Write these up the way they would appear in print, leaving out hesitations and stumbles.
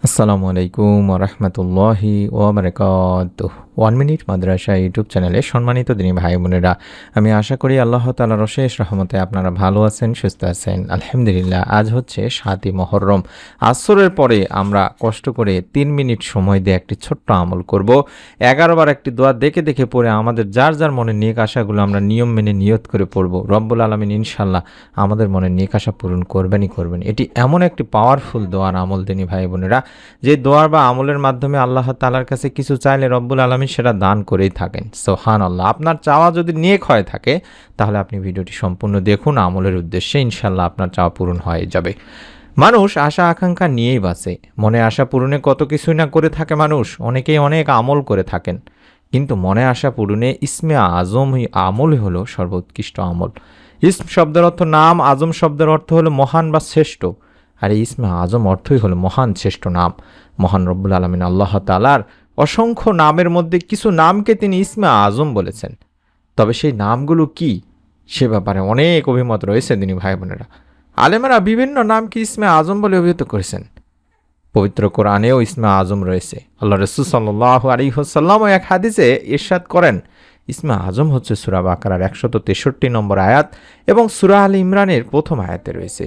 আসসালামু আলাইকুম ওরহমতুল্লাহি ওবরাকাতুহ। 1 মিনিট মাদ্রাসা ইউটিউব চ্যানেলে সম্মানিত দিনী ভাই বোনেরা, আমি আশা করি আল্লাহ তাআলার অশেষ রহমতে আপনারা ভালো আছেন, সুস্থ আছেন। আলহামদুলিল্লাহ। আজ হচ্ছে 7ই মুহররম। আসরের পরে আমরা কষ্ট করে 3 মিনিট সময় দিয়ে একটি ছোট্ট আমল করব। 11 বার একটি দোয়া দেখে দেখে পড়ে আমাদের যার যার মনের নেক আশাগুলো আমরা নিয়ম মেনে নিয়ত করে পড়ব। রব্বুল আলামিন ইনশাআল্লাহ আমাদের মনের নেক আশা পূরণ করবেনই করবেন। এটি এমন একটি পাওয়ারফুল দোয়ার আমল দিনী ভাই বোনেরা, যে দোয়া বা আমলের মাধ্যমে আল্লাহ তাআলার কাছে কিছু চাইলে রব্বুল আলামিন সেটা দান করেই থাকেন। সুবহানাল্লাহ। আপনার চাওয়া যদি নেক হয়ে থাকে তাহলে আপনি ভিডিওটি সম্পূর্ণ দেখুন, আমলের উদ্দেশ্যে ইনশাআল্লাহ আপনার চাওয়া পূরণ হয়ে যাবে। মানুষ আশা আকাঙ্ক্ষা নিয়েই বাঁচে। মনে আশা পূরণে কত কিছুই না করে থাকে মানুষ, অনেকেই অনেক আমল করে থাকেন, কিন্তু মনে আশা পূরণে ইসমে আজম আমলই হলো সর্বোৎকৃষ্ট আমল। ইসম শব্দের অর্থ নাম, আজম শব্দের অর্থ হলো মহান বা শ্রেষ্ঠ, আর এই ইসমে আজম অর্থই হলো মহান শ্রেষ্ঠ নাম। মহান রব্বুল আলামিন আল্লাহ তাআলার অসংখ্য নামের মধ্যে কিছু নামকে তিনি ইসমে আজম বলেছেন। তবে সেই নামগুলো কি, সে ব্যাপারে অনেক অভিমত রয়েছে দিনী ভাই বোনেরা। আলেমেরা বিভিন্ন নামকে ইসমে আজম বলে অভিহিত করেছেন। পবিত্র কোরআনেও ইসমে আজম রয়েছে। আল্লাহ রাসূল সাল্লাল্লাহু আলাইহি ওয়াসাল্লাম এক হাদিসে ইরশাদ করেন, ইসমে আজম হচ্ছে সূরা বাকারার 163 নম্বর আয়াত এবং সূরা আলে ইমরানের প্রথম আয়াতে রয়েছে।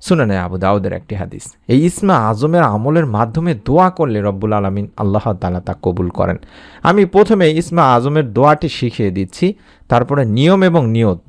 সুনানে আবু দাউদের একটি হাদিস। এই ইসমে আজমের আমলের মাধ্যমে দোয়া করলে রব্বুল আলামিন আল্লাহ তাআলা তা কবুল করেন। আমি প্রথমে ইসমে আজমের দোয়াটি শিখিয়ে দিচ্ছি, তারপরে নিয়ম এবং নিয়ত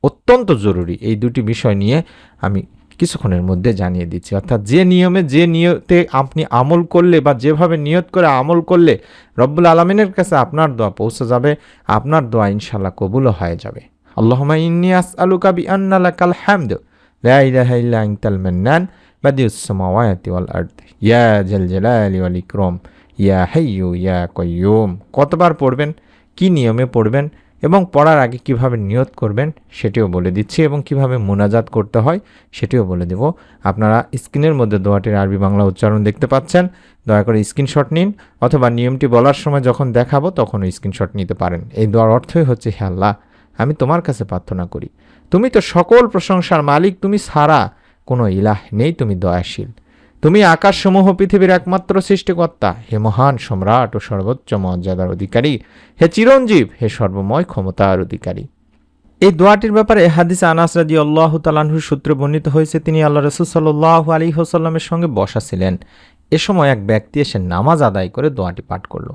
অত্যন্ত জরুরি, এই দুটি বিষয় নিয়ে আমি কিছুক্ষণের মধ্যে জানিয়ে দিচ্ছি। অর্থাৎ যে নিয়মে যে নিয়তে আপনি আমল করলে বা যেভাবে নিয়ত করে আমল করলে রব্বুল আলামিনের কাছে আপনার দোয়া পৌঁছে যাবে, আপনার দোয়া ইনশাআল্লাহ কবুলও হয়ে যাবে। আল্লাহুম্মা ইন্নী আসআলুকা বিআন্না লাকাল হামদু লা ইলাহা ইল্লা আনতাল মান্নান বাদিউস সামাওয়াতি ওয়াল আরদ ইয়া জাল জালালি ওয়াল ইকরাম ইয়া হাইয়্যু ইয়া কাইয়্যুম। কতবার পড়বেন, কি নিয়মে পড়বেন এবং পড়ার আগে কিভাবে নিয়ত করবেন সেটিও বলে দিচ্ছি, এবং কিভাবে মুনাজাত করতে হয় সেটিও বলে দেব। আপনারা স্ক্রিনের মধ্যে দোয়াটির আরবি বাংলা উচ্চারণ দেখতে পাচ্ছেন, দয়া করে স্ক্রিনশট নিন, অথবা নিয়মটি বলার সময় যখন দেখাবো তখনও স্ক্রিনশট নিতে পারেন। এই দোয়ার অর্থই হচ্ছে, হে আল্লাহ, আমি তোমার কাছে প্রার্থনা করি, তুমি তো সকল প্রশংসার মালিক, তুমি ছাড়া কোনো ইলাহ নেই, তুমি দয়াশীল, তুমি আকাশসমূহ পৃথিবীর একমাত্র সৃষ্টিকর্তা, হে মহান সম্রাট ও সর্বোচ্চ মর্যাদার অধিকারী, হে চিরঞ্জীব, হে সর্বময় ক্ষমতার অধিকারী। এই দোয়াটির ব্যাপারে হাদিসে আনাস রাদিয়াল্লাহু তাআলা আনহুর সূত্রে বর্ণিত হয়েছে, তিনি আল্লাহ রাসূল সাল্লাল্লাহু আলাইহি ওয়াসাল্লামের সঙ্গে বসা ছিলেন। এ সময় এক ব্যক্তি এসে নামাজ আদায় করে দোয়াটি পাঠ করল।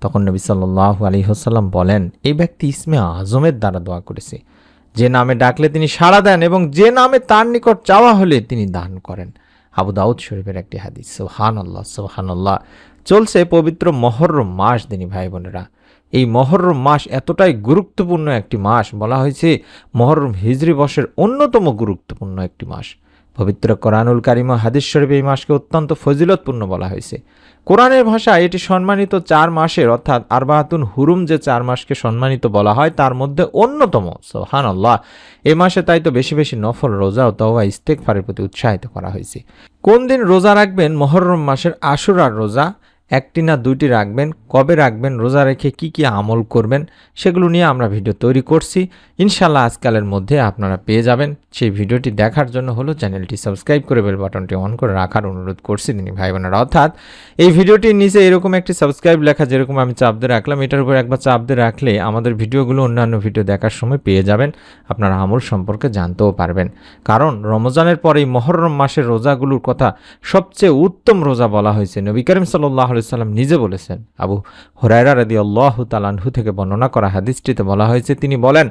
তখন নবী সাল্লাল্লাহু আলাইহি ওয়াসাল্লাম বলেন, এই ব্যক্তি ইসমে আজমের দ্বারা দোয়া করেছে, যে নামে ডাকলে তিনি সাড়া দেন এবং যে নামে তার নিকট চাওয়া হলে তিনি দান করেন। আবু দাউদ শরীফের একটি হাদিস। সুবহানাল্লাহ, সুবহানাল্লাহ। চলছে পবিত্র মুহররম মাস দিনী ভাই বোনেরা। এই মুহররম মাস এতটাই গুরুত্বপূর্ণ একটি মাস, বলা হয়েছে মুহররম হিজরি বর্ষের অন্যতম গুরুত্বপূর্ণ একটি মাস। পবিত্র কোরআনুল কারীম ও হাদিস শরীফে এই মাসকে অত্যন্ত ফজিলতপূর্ণ বলা হয়েছে। কোরআনের ভাষায় এটি সম্মানিত 4 মাসের, অর্থাৎ আরবাতুন হুরুম যে 4 মাসকে সম্মানিত বলা হয় তার মধ্যে অন্যতম। সুবহানাল্লাহ। এই মাসে তাই তো বেশি বেশি নফল রোজা ও তওবা ইস্তেগফারের প্রতি উৎসাহিত করা হয়েছে। কোন দিন রোজা রাখবেন? মুহররম মাসের আশুরার রোজা। 1টি না 2টি রাখবেন, কবে রাখবেন, রোজা রেখে কি কি আমল করবেন সেগুলো নিয়ে আমরা ভিডিও তৈরি করছি। ইনশাআল্লাহ আজকালের মধ্যে আপনারা পেয়ে যাবেন। সেই ভিডিওটি দেখার জন্য হলো চ্যানেলটি সাবস্ক্রাইব করে বেল বাটনটি অন করে রাখার অনুরোধ করছি দিনী ভাই বোনেরা। অর্থাৎ এই ভিডিওটির নিচে এরকম একটি সাবস্ক্রাইব লেখা যেরকম আমি চাপ দিয়ে রাখলাম, এটার উপর একবার চাপ দিয়ে রাখলে আমাদের ভিডিওগুলো অন্যান্য ভিডিও দেখার সময় পেয়ে যাবেন, আপনারা আমল সম্পর্কে জানতেও পারবেন। কারণ রমজানের পর এই মুহররম মাসের রোজাগুলোর কথা সবচেয়ে উত্তম রোজা বলা হয়েছে। নবী করিম সাল্লাল্লাহু আলাইহি সাল্লাম নিজে বলেছেন। আবু হুরায়রা রাদিয়াল্লাহু তাআলা আনহু থেকে বর্ণনা করা হাদিসটিতে বলা হয়েছে, তিনি বলেন,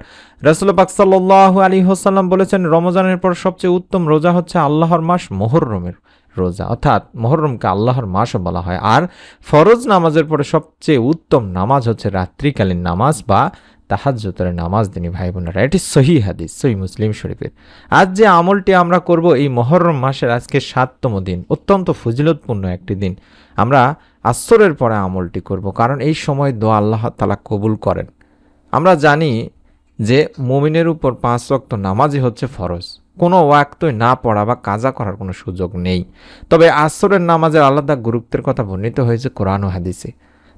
রাসূল পাক সাল্লাল্লাহু আলাইহি ওয়াসাল্লাম বলেছেন, রমজানের পর সবচেয়ে উত্তম রোজা হচ্ছে আল্লাহর মাস মুহররমের রোজা। অর্থাৎ মুহররমকে আল্লাহর মাসও বলা হয়। আর ফরজ নামাজের পরে সবচেয়ে উত্তম নামাজ হচ্ছে রাত্রিকালীন নামাজ বা তাহাজ্জুদের নামাজ দিনী ভাই বোনেরা। এটি সহিহ হাদিস, সহিহ মুসলিম শরীফের। আজ যে আমলটি আমরা করব এই মুহররম মাসের আজকে 7তম দিন, অত্যন্ত ফজিলতপূর্ণ একটি দিন। আমরা আসরের পরে আমলটি করব, কারণ এই সময় দোয়া আল্লাহ তাআলা কবুল করেন। আমরা জানি যে মুমিনের উপর 5 ওয়াক্ত নামাজই হচ্ছে ফরজ, কোনো ওয়াক্তই না পড়া বা কাজা করার কোনো সুযোগ নেই। তবে আসরের নামাজের আলাদা গুরুত্বের কথা বর্ণিত হয়েছে কোরআন ও হাদিসে।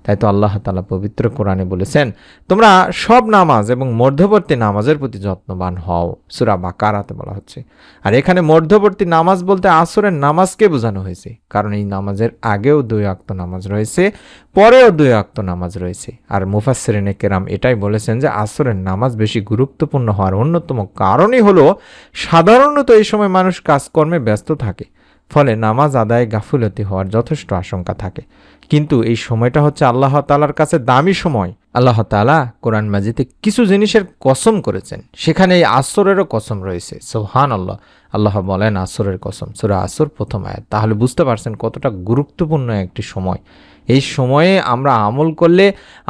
তাই তো আল্লাহ তাআলা পবিত্র কোরআনে বলেছেন, তোমরা সব নামাজ এবং মধ্যবর্তী নামাজের প্রতি যত্নবান হও, সূরা বাকারাতে বলা হচ্ছে। আর এখানে মধ্যবর্তী নামাজ বলতে আসরের নামাজকে বোঝানো হয়েছে, কারণ এই নামাজের আগেও 2 ওয়াক্ত নামাজ রয়েছে, পরেও 2 ওয়াক্ত নামাজ রয়েছে। আর মুফাসসিরিনে কেরাম এটাই বলেছেন যে আসরের নামাজ বেশি গুরুত্বপূর্ণ হওয়ার অন্যতম কারণই হলো সাধারণত এই সময় মানুষ কাজকর্মে ব্যস্ত থাকে, ফলে নামাজ আদায়ে গাফিলতি হওয়ার যথেষ্ট আশঙ্কা থাকে। কিন্তু এই সময়টা হচ্ছে আল্লাহ তাআলার কাছে দামি সময়। আল্লাহ তাআলা কোরআন মাজিদে কিছু জিনিসের কসম করেছেন, সেখানে এই আসরেরও কসম রয়েছে। সুবহানাল্লাহ, আল্লাহ বলেন আসরের কসম, সূরা আসর প্রথম আয়াত। তাহলে বুঝতে পারছেন কতটা গুরুত্বপূর্ণ একটি সময়। এই সময়ে আমরা আমল করলে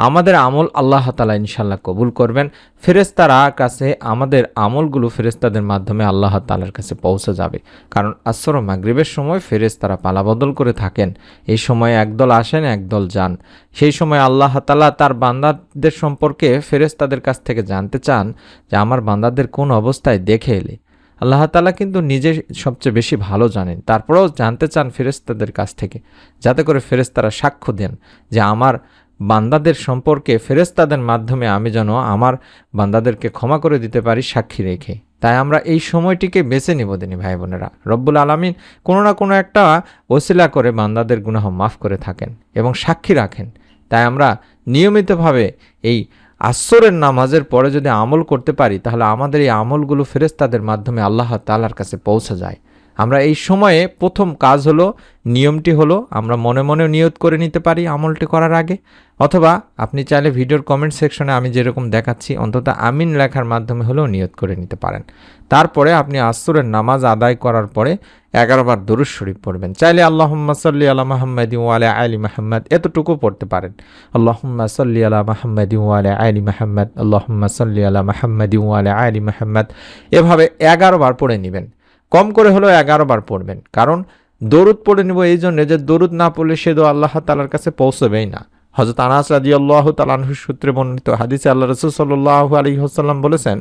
আমাদের আমল আল্লাহ তাআলা ইনশাআল্লাহ কবুল করবেন। ফেরেশতারা কাছে আমাদের আমলগুলো ফেরেশতাদের মাধ্যমে আল্লাহ তাআলার কাছে পৌঁছে যাবে, কারণ আসর ও মাগরিবের সময় ফেরেশতারা পালাবদল করে থাকেন। এই সময়ে একদল আসেন, একদল যান। সেই সময় আল্লাহ তাআলা তার বান্দাদের সম্পর্কে ফেরেশতাদের কাছ থেকে জানতে চান যে আমার বান্দাদের কোন অবস্থায় দেখে এলে। আল্লাহ তাআলা কিন্তু নিজে সবচেয়ে বেশি ভালো জানেন, তারপরেও জানতে চান ফেরেশতাদের কাছ থেকে, যাতে করে ফেরেশতারা সাক্ষ্য দেন যে আমার বান্দাদের সম্পর্কে ফেরেশতাদের মাধ্যমে আমি যেন আমার বান্দাদেরকে ক্ষমা করে দিতে পারি সাক্ষী রেখে। তাই আমরা এই সময়টিকে বেছে নিব দিনী ভাই বোনেরা। রব্বুল আলামিন কোনো না কোনো একটা ওসিলা করে বান্দাদের গুনাহ মাফ করে থাকেন এবং সাক্ষী রাখেন। তাই আমরা নিয়মিতভাবে এই আসরের নামাজের পরে যদি আমল করতে পারি, তাহলে আমাদের এই আমলগুলো ফেরেশতাদের মাধ্যমে আল্লাহ তাআলার কাছে পৌঁছে যায়। আমরা এই সময়ে প্রথম কাজ হলো, নিয়মটি হলো আমরা মনে মনে নিয়ত করে নিতে পারি আমলটি করার আগে, অথবা আপনি চাইলে ভিডিওর কমেন্ট সেকশনে আমি যেরকম দেখাচ্ছি অন্তত আমিন লেখার মাধ্যমে হলেও নিয়ত করে নিতে পারেন। তারপরে আপনি আসরের নামাজ আদায় করার পরে 11 বার দরুদ শরীফ পড়বেন। চাইলে আল্লাহুম্মা সাল্লি আলা মুহাম্মাদিন ওয়া আলা আলি মুহাম্মাদ এতটুকু পড়তে পারেন। আল্লাহুম্মা সাল্লি আলা মুহাম্মাদিন ওয়া আলা আলি মুহাম্মাদ, আল্লাহুম্মা সাল্লি আলা মুহাম্মাদিন ওয়া আলা আলি মুহাম্মাদ, এভাবে 11 বার পড়ে নেবেন। কম করে হলেও 11 বার পড়বেন, কারণ দরুদ পড়ে নিব এই জন্য যে দরুদ না পড়লে সে দোয়া আল্লাহ তাআলার কাছে পৌঁছবেই না। হযরত আনাস রাদিয়াল্লাহু তাআলা আনহু সূত্রে বর্ণিত হাদিসে আল্লাহ রাসূল সাল্লাল্লাহু আলাইহি ওয়াসাল্লাম বলেছেন,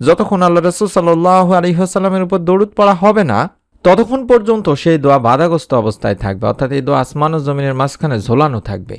যতক্ষণ আল্লাহ রাসূল সাল্লাল্লাহু আলাইহি ওয়াসাল্লামের উপর দরুদ পড়া হবে না, ততক্ষণ পর্যন্ত সেই দোয়া বাধাগ্রস্ত অবস্থায় থাকবে, অর্থাৎ এই দোয়া আসমান ও জমিনের মাঝখানে ঝোলানো থাকবে।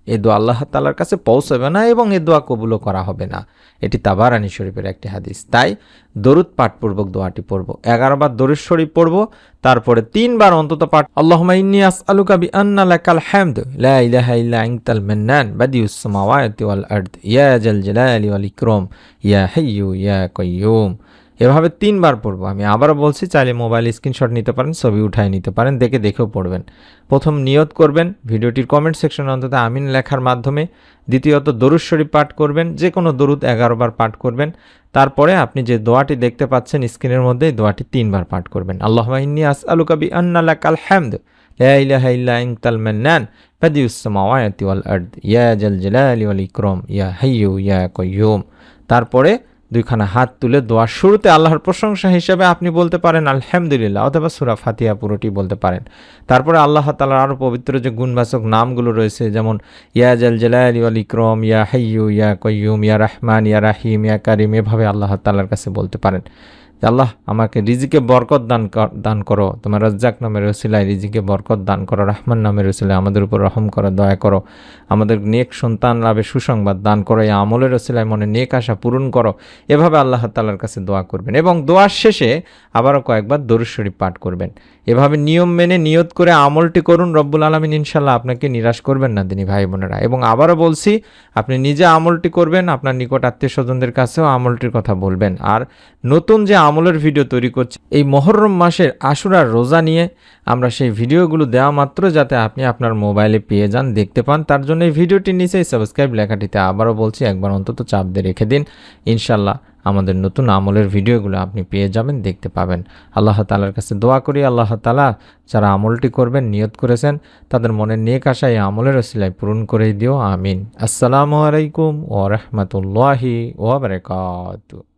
এই দোয়া আল্লাহ তাআলার কাছে পৌঁছবে না এবং এই দোয়া কবুলও করা হবে না। এটি তাবারানী শরীফের একটি হাদিস। তাই দরুদ পাঠপূর্বক দোয়াটি পড়ব, 11 বার দরুদ শরীফ পড়ব, তারপরে 3 বার অন্তত পাঠ আল্লাহুম্মা ইন্নী আসআলুকা বিআন্না লাকাল হামদু লা ইলাহা ইল্লা আনতাল মান্নান বাদিউস সামাওয়াতি ওয়াল আরদ ইয়া জাল জালালি ওয়াল ইকরাম ইয়া হাইয়্যু ইয়া কাইয়্যুম। এভাবে 3 বার পড়ব। আমি আবারও বলছি, চাইলে মোবাইল স্ক্রিনশট নিতে পারেন, ছবি উঠায় নিতে পারেন, দেখেও পড়বেন। প্রথম নিয়ত করবেন ভিডিওটির কমেন্ট সেকশনে অন্তত আমিন লেখার মাধ্যমে। দ্বিতীয়ত দরুদ শরীফ পাঠ করবেন, যে কোনো দরুদ 11 বার পাঠ করবেন। তারপরে আপনি যে দোয়াটি দেখতে পাচ্ছেন স্ক্রিনের মধ্যে, এই দোয়াটি 3 বার পাঠ করবেন। আল্লাহুম্মা ইন্নী আসআলুকা বিআন্না লাকাল হামদু লা ইলাহা ইল্লা আনতাল মান্নান বাদিউস সামাওয়াতি ওয়াল আরদ ইয়া জাল জালালি ওয়াল ইকরাম ইয়া হাইয়্যু ইয়া কাইয়্যুম। তারপরে 2খানা হাত তুলে দোয়ার শুরুতে আল্লাহর প্রশংসা হিসেবে আপনি বলতে পারেন আলহামদুলিল্লাহ, অথবা সূরা ফাতিহা পুরোটি বলতে পারেন। তারপরে আল্লাহ তাআলার আরও পবিত্র যে গুণবাচক নামগুলো রয়েছে, যেমন ইয়া জাল জালালি ওয়াল ইকরাম ইয়া হাইয়্যু ইয়া কাইয়্যুম ইয়া রহমান ইয়া রাহিম ইয়া কারিম, এভাবে আল্লাহ তাআলার কাছে বলতে পারেন। আল্লাহ আমাকে রিজিকে বরকত দান করো, তোমার রাজ্জাক নামের ওসিলায় রিজিকে বরকত দান করো, রহমান নামের ওসিলায় আমাদের উপর রহম করো, দয়া করো, আমাদের নেক সন্তান লাভে সুসংবাদ দান করো, এই আমলের ওসিলায় মনে নেক আশা পূরণ করো। এভাবে আল্লাহ তাআলার কাছে দোয়া করবেন এবং দোয়ার শেষে আবারও কয়েকবার দরুদ শরীফ পাঠ করবেন। এভাবে নিয়ম মেনে নিয়ত করে আমলটি করুন, রব্বুল আলামিন ইনশাআল্লাহ আপনাকে নিরাশ করবেন না দিনী ভাই বোনেরা। এবং আবারও বলছি, আপনি নিজে আমলটি করবেন, আপনার নিকট আত্মীয় স্বজনদের কাছেও আমলটির কথা বলবেন। আর নতুন যে আমলের ভিডিও তৈরি করছি এই মুহররম মাসের আশুরার রোজা নিয়ে, আমরা সেই ভিডিওগুলো দেওয়া মাত্র যাতে আপনি আপনার মোবাইলে পেয়ে যান, দেখতে পান, তার জন্য এই ভিডিওটির নিচেই সাবস্ক্রাইব লেখাটিতে আবারও বলছি একবার অন্তত চাপ দিয়ে রেখে দিন। ইনশাআল্লাহ আমাদের নতুন আমলের ভিডিওগুলো আপনি পেয়ে যাবেন, দেখতে পাবেন। আল্লাহ তাআলার কাছে দোয়া করি, আল্লাহ তাআলা যারা আমলটি করবেন নিয়ত করেছেন তাদের মনের নেক আশা এই আমলের ওসিলায় পূরণ করে দিও, আমিন। আসসালামু আলাইকুম ওয়া রাহমাতুল্লাহি ওয়া বারাকাতুহু।